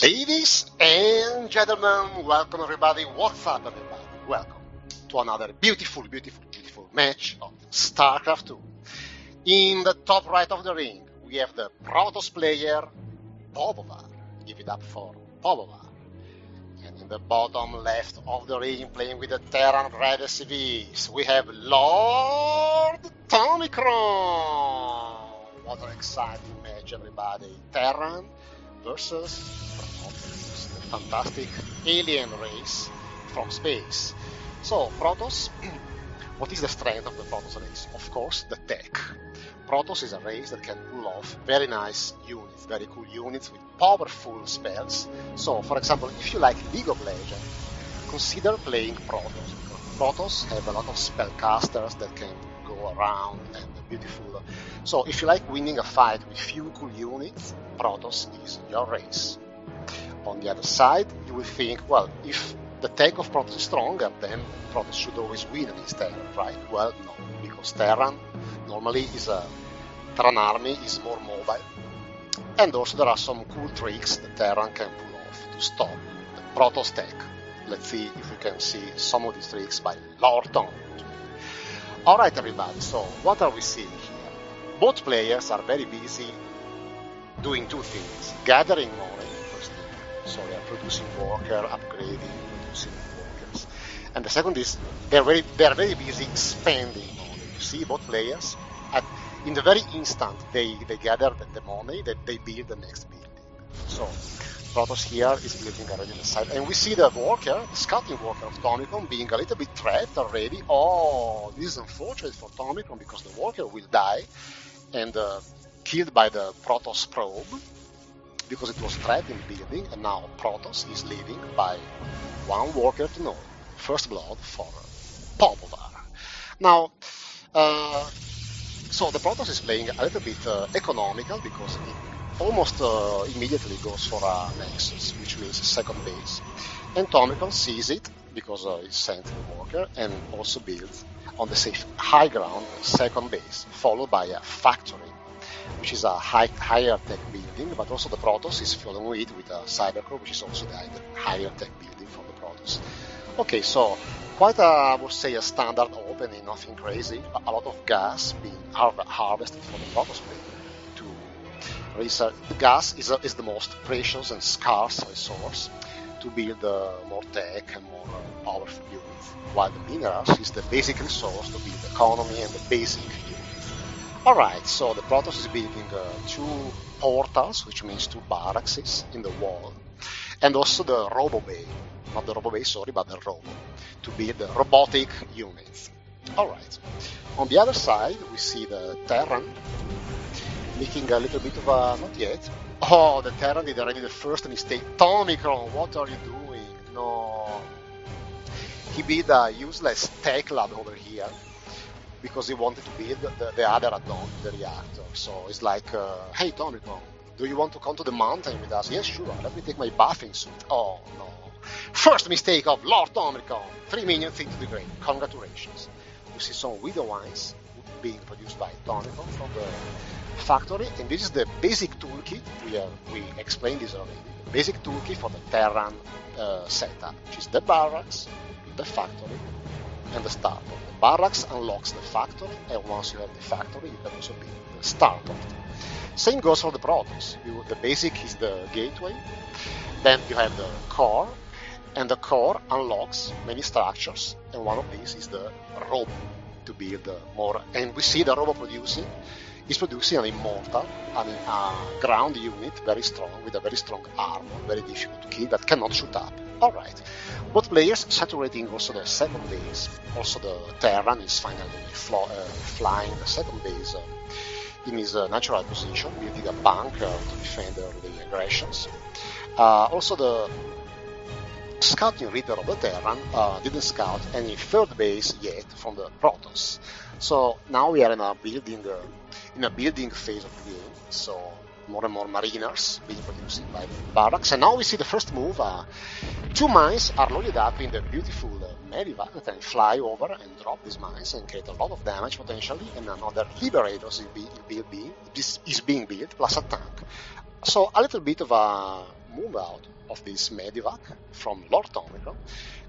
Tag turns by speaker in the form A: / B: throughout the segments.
A: Ladies and gentlemen, welcome everybody. What's up, everybody? Welcome to another beautiful match of StarCraft 2. In the top right of the ring, we have the Protoss player Povovar. Give it up for Povovar. And in the bottom left of the ring, playing with the Terran Red SCVs, we have Lord Tomicron. What an exciting match, everybody. Terran versus Protoss, the fantastic alien race from space. So, Protoss, what is the strength of the Protoss race? Of course, the tech. Protoss is a race that can pull off very nice units, very cool units with powerful spells. So, for example, if you like League of Legends, consider playing Protoss. Protoss have a lot of spellcasters that can go around and beautiful. So if you like winning a fight with few cool units, Protoss is your race. On the other side, you will think, well, if the tech of Protoss is stronger, then Protoss should always win against Terran, right? Well, no, because Terran normally Terran army is more mobile, and also there are some cool tricks that Terran can pull off to stop the Protoss tech. Let's see if we can see some of these tricks by Lord Tom. Alright everybody, so what are we seeing here? Both players are very busy doing two things. Gathering money, first thing. So they are producing worker, upgrading, producing workers. And the second is they are very busy spending money. You see, both players, in the very instant they gather the money, that they build the next building. So Protoss here is building already the side, and we see the scouting worker of Tomicron being a little bit trapped already. Oh, this is unfortunate for Tomicron because the worker will die and killed by the Protoss probe because it was trapped in the building, and now Protoss is leading by one worker to no. First blood for Povovar. Now, so the Protoss is playing a little bit economical because it almost immediately goes for a Nexus, which means second base. And Tomicron sees it because it's sent the worker and also builds on the safe high ground second base, followed by a factory, which is a higher tech building, but also the Protoss is following it with a Cybercore, which is also the higher tech building from the Protoss. Okay, so quite I would say a standard opening, nothing crazy. A lot of gas being harvested for the Protoss player. The gas is the most precious and scarce resource to build more tech and more powerful units, while the minerals is the basic resource to build economy and the basic units. Alright, so the Protoss is building two portals, which means two barracks in the wall, and also the Robo Bay, not the Robo Bay, sorry, but the Robo, to build the robotic units. Alright, on the other side we see the Terran making a little bit of a... not yet. Oh, the Terran did already the first mistake. Tomicron, what are you doing? No. He built a useless tech lab over here because he wanted to build the other add-on, the reactor. So it's like, hey Tomicron, do you want to come to the mountain with us? Yes, sure, let me take my buffing suit. Oh, no. First mistake of Lord Tomicron. 3 minions into the grave. Congratulations. You see some Widow Wines being produced by Tomicron from the factory, and this is the basic toolkit. We explained this already. The basic toolkit for the Terran setup, which is the barracks, the factory, and the starport. The barracks unlocks the factory, and once you have the factory, you can also build the starport. Same goes for the Protoss. The basic is the gateway, then you have the core, and the core unlocks many structures, and one of these is the robo to build more. And we see the robo is producing an immortal, a ground unit, very strong, with a very strong armor, very difficult to kill, that cannot shoot up. Alright. Both players saturating also the second base. Also the Terran is finally flying the second base in his natural position, building a bunker to defend early aggressions. Also the scouting reader of the Terran didn't scout any third base yet from the Protoss. So now we are in a building phase of the game, so more and more mariners being produced by the barracks. And now we see the first move. 2 mines are loaded up in the beautiful Medivac that can fly over and drop these mines and create a lot of damage potentially, and another Liberator is being built, plus a tank. So a little bit of a move out of this medevac from Lord Tomicron,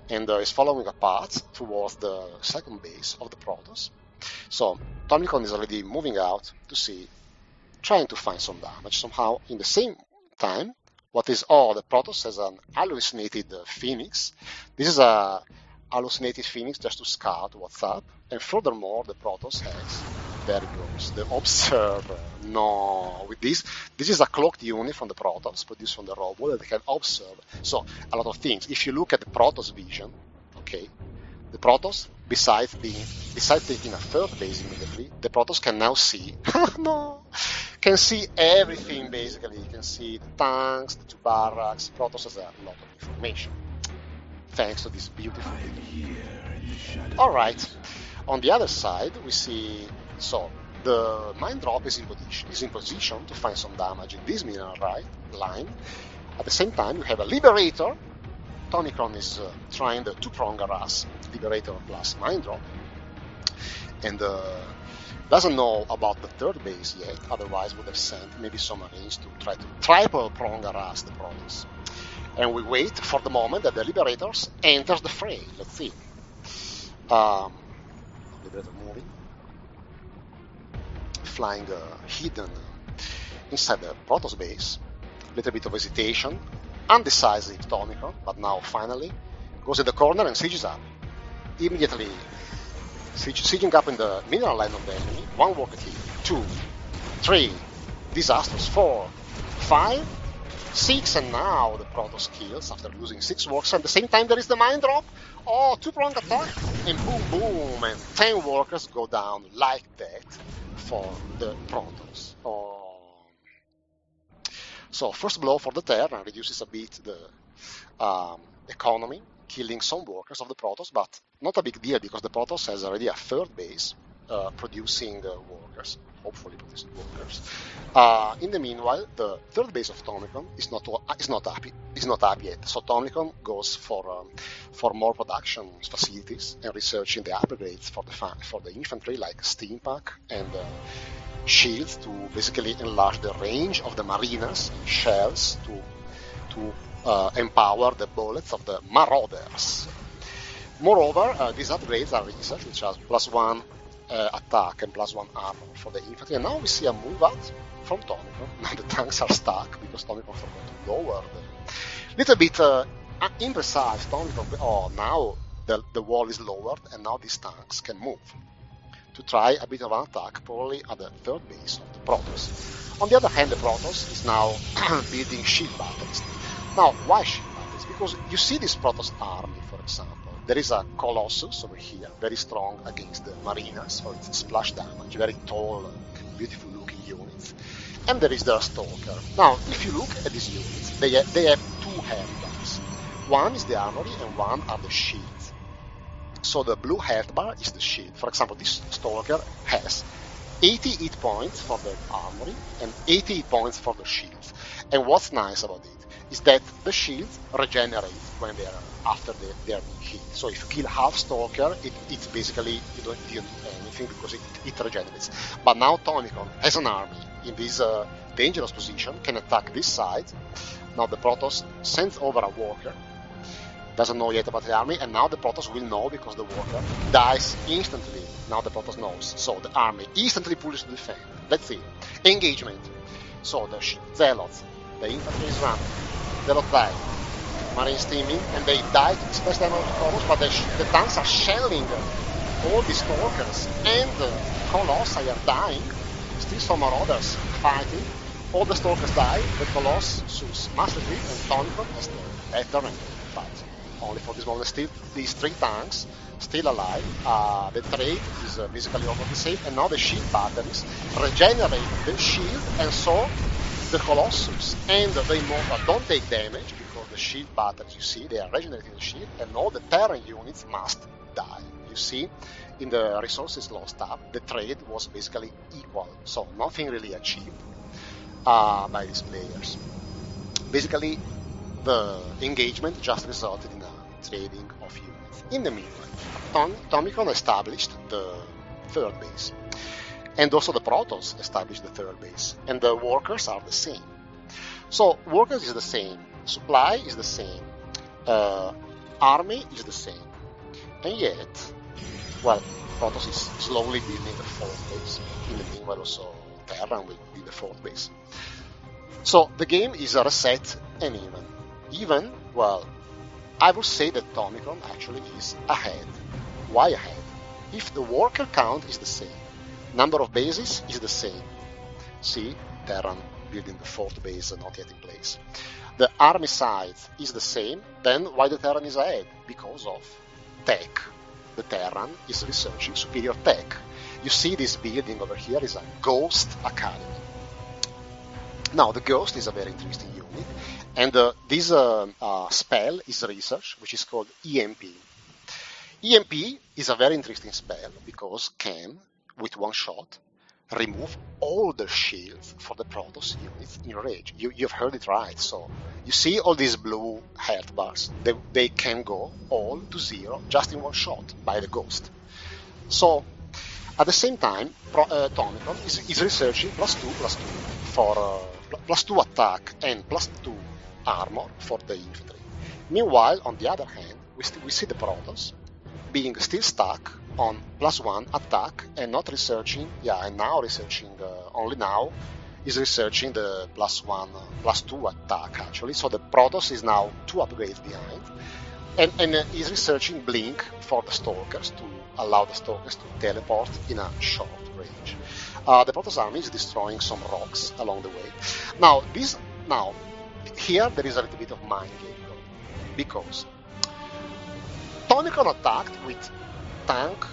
A: and is following a path towards the second base of the Protoss. So Tomicron is already moving out to see, trying to find some damage somehow. In the same time, what is odd, the Protoss has an hallucinated Phoenix. This is a hallucinated Phoenix just to scout what's up, and furthermore, the Protoss has very gross the Observe. No, with this is a cloaked unit from the Protoss produced from the robot that can observe. So a lot of things. If you look at the Protoss vision, okay, the Protoss, besides taking a third base immediately, the Protoss can now see. No, can see everything basically. You can see the tanks, the two barracks. Protoss has a lot of information thanks to this beautiful video. All right. On the other side, we see, so the mine drop is in position to find some damage in this mineral line. At the same time, we have a Liberator. Tomicron is trying the two-prong harass, Liberator plus mine drop, and doesn't know about the third base yet. Otherwise, would have sent maybe some Marines to try to triple-prong harass the Protoss. And we wait for the moment that the Liberators enters the fray. Let's see. Liberator moving, flying hidden inside the Protoss base. Little bit of hesitation, undecisive Tomicron, but now finally goes in the corner and sieges up. Immediately sieging up in the mineral line of the enemy. 1 worker kill, 2, 3, disastrous, 4, 5, 6, and now the Protoss kills after losing 6 workers. At the same time, there is the mine drop. Oh, two-prong attack, and boom, boom, and 10 workers go down like that for the Protoss. Oh. So first blow for the Terran reduces a bit the economy, killing some workers of the Protoss, but not a big deal because the Protoss has already a third base producing workers, hopefully producing workers. In the meanwhile, the third base of Tomicron is not happy yet. So Tomicron goes for more production facilities and researching the upgrades for the infantry like steam pack and shields to basically enlarge the range of the marinas, shells to empower the bullets of the marauders. Moreover, these upgrades are researched, which has +1 attack and +1 armor for the infantry. And now we see a move out from Tomicron. Now the tanks are stuck because Tomicron forgot to lower the little bit imprecise. Tomicron. Oh, now the wall is lowered, and now these tanks can move to try a bit of an attack, probably at the third base of the Protoss. On the other hand, the Protoss is now building shield batteries. Now, why shield batteries? Because you see this Protoss army, for example. There is a Colossus over here, very strong against the Marinas for its splash damage, very tall, beautiful looking units. And there is the Stalker. Now, if you look at these units, they have 2 handguns. One is the armory and one are the shields. So the blue health bar is the shield. For example, this Stalker has 80 hit points for the armory and 80 hit points for the shields. And what's nice about it is that the shields regenerate when they are being hit. So if you kill half Stalker, it's basically you don't do anything because it regenerates. But now Tomicron has an army in this dangerous position, can attack this side. Now the Protoss sends over a worker. Doesn't know yet about the army, and now the Protoss will know because the worker dies instantly. Now the Protoss knows. So the army instantly pushes to defend. Let's see. Engagement. So the Zealots, the infantry is running. Zealots die. Marines teaming, and they die to disperse them out of the Protoss, but the tanks are shelling all these Stalkers, and the Colossi are dying. Still some Marauders fighting. All the Stalkers die, the Colossus massively, and Tomicron has the better rank. But only for this moment, still these 3 tanks still alive. The trade is basically over the same, and now the shield batteries regenerate the shield, and so the Colossus and the Immortal don't take damage because the shield batteries, you see, they are regenerating the shield, and all the Terran units must die. You see, in the resources lost tab, the trade was basically equal, so nothing really achieved by these players. Basically, the engagement just resulted in a trading of units. In the meanwhile, Tomicron established the third base, and also the Protoss established the third base, and the workers are the same. So workers is the same, supply is the same, army is the same, and yet, well, Protoss is slowly building the fourth base. In the meanwhile, also Terran will be the fourth base. So the game is reset and even. Even, well, I would say that Tomicron actually is ahead. Why ahead? If the worker count is the same, number of bases is the same. See, Terran building the fourth base not yet in place. The army size is the same, then why the Terran is ahead? Because of tech. The Terran is researching superior tech. You see this building over here is a Ghost Academy. Now, the Ghost is a very interesting unit, and this spell is research, which is called EMP. EMP is a very interesting spell because can, with one shot, remove all the shields for the Protoss units in range. You've heard it right. So you see all these blue health bars, they can go all to zero just in one shot by the Ghost. So at the same time, Tomicron is researching +2/+2 for +2 attack and +2 armor for the infantry. Meanwhile, on the other hand, we see the Protoss being still stuck on +1 attack and not researching, and now researching, only now is researching the +2 attack actually. So the Protoss is now 2 upgrades behind, and is researching Blink for the Stalkers to allow the Stalkers to teleport in a short range. The Protoss army is destroying some rocks along the way. Now here there is a little bit of mind game going, because Tomicron attacked with tank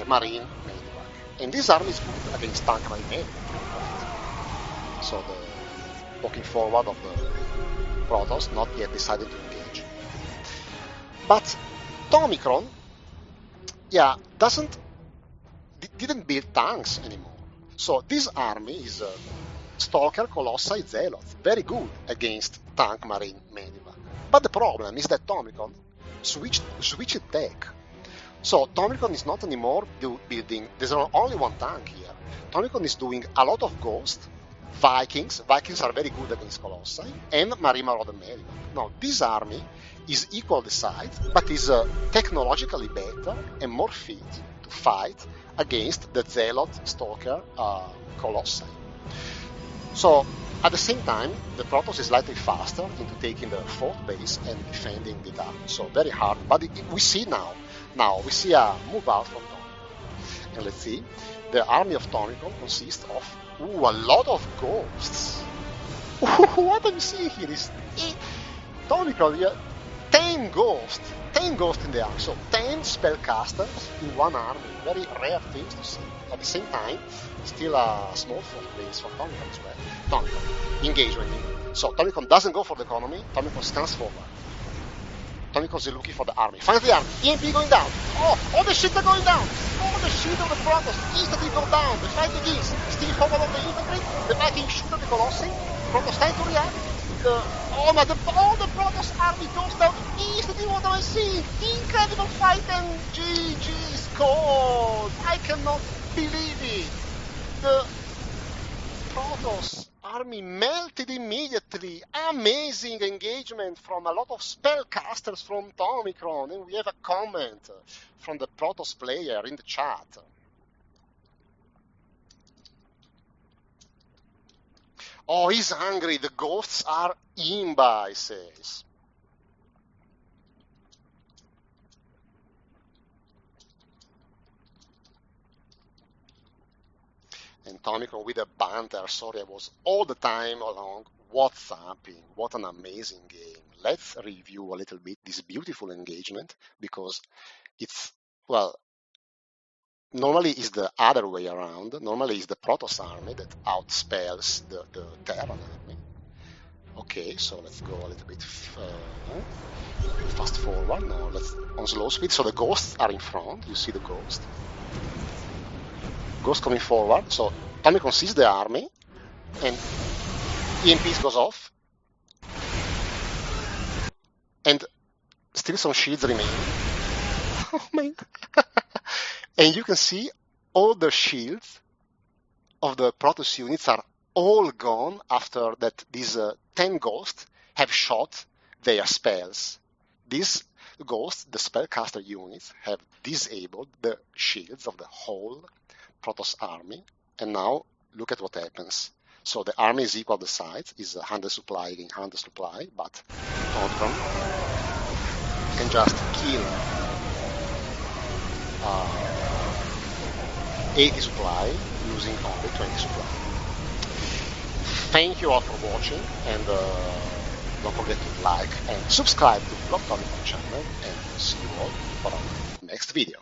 A: marine medivac, and this army is good against tank marine medivac. So the walking forward of the Protoss not yet decided to engage. But Tomicron, didn't build tanks anymore. So this army is Stalker, Colossi, Zealots, very good against tank marine medivac. But the problem is that Tomicron switched tech. So Tomicron is not anymore building, there's only one tank here. Tomicron is doing a lot of Ghost, Vikings are very good against Colossi, and Marine Marauder medivac. Now this army is equal the size, but is technologically better and more fit to fight against the Zealot, Stalker, Colossi. So at the same time, the Protoss is slightly faster into taking the fourth base and defending it up. So very hard, but we see now we see a move out from Tomicron. And let's see, the army of Tomicron consists of a lot of Ghosts. What I'm seeing here is Tomicron, 10 ghosts in the army, so 10 spellcasters in one army, very rare things to see. At the same time, still a small fourth base for Tomicron as well. Tomicron, engagement. So Tomicron doesn't go for the economy, Tomicron stands forward. Tomicron is looking for the army. Finds the army, EMP going down. All the ships are going down. All the ships of the Protoss instantly go down. The fight begins. Still forward of the infantry, the Viking shoot at the Colossi. Protoss time to react. All the Protoss army goes down instantly. What am I seeing? Incredible fight and GG scored. I cannot believe it. The Protoss army melted immediately. Amazing engagement from a lot of spellcasters from Tomicron, and we have a comment from the Protoss player in the chat. Oh, he's hungry. The ghosts are imba, he says. And Tomicron with a banter. Sorry, I was all the time along WhatsApping. What an amazing game. Let's review a little bit this beautiful engagement, because it's, well, normally it's the other way around. Normally it's the Protoss army that outspells the Terran army. Okay, so let's go a little bit fast forward. Now let's on slow speed. So the ghosts are in front. You see the ghost. Ghost coming forward. So Tomicron sees the army, and EMPs goes off, and still some shields remain. Oh my God. And you can see all the shields of the Protoss units are all gone after that these 10 ghosts have shot their spells. These ghosts, the spellcaster units, have disabled the shields of the whole Protoss army, and now look at what happens. So the army is equal to the size, is 100 supply against 100 supply, but Tomicron can just kill 80 supply using only 20 supply. Thank you all for watching, and don't forget to like and subscribe to Tomicron channel, and see you all for our next video.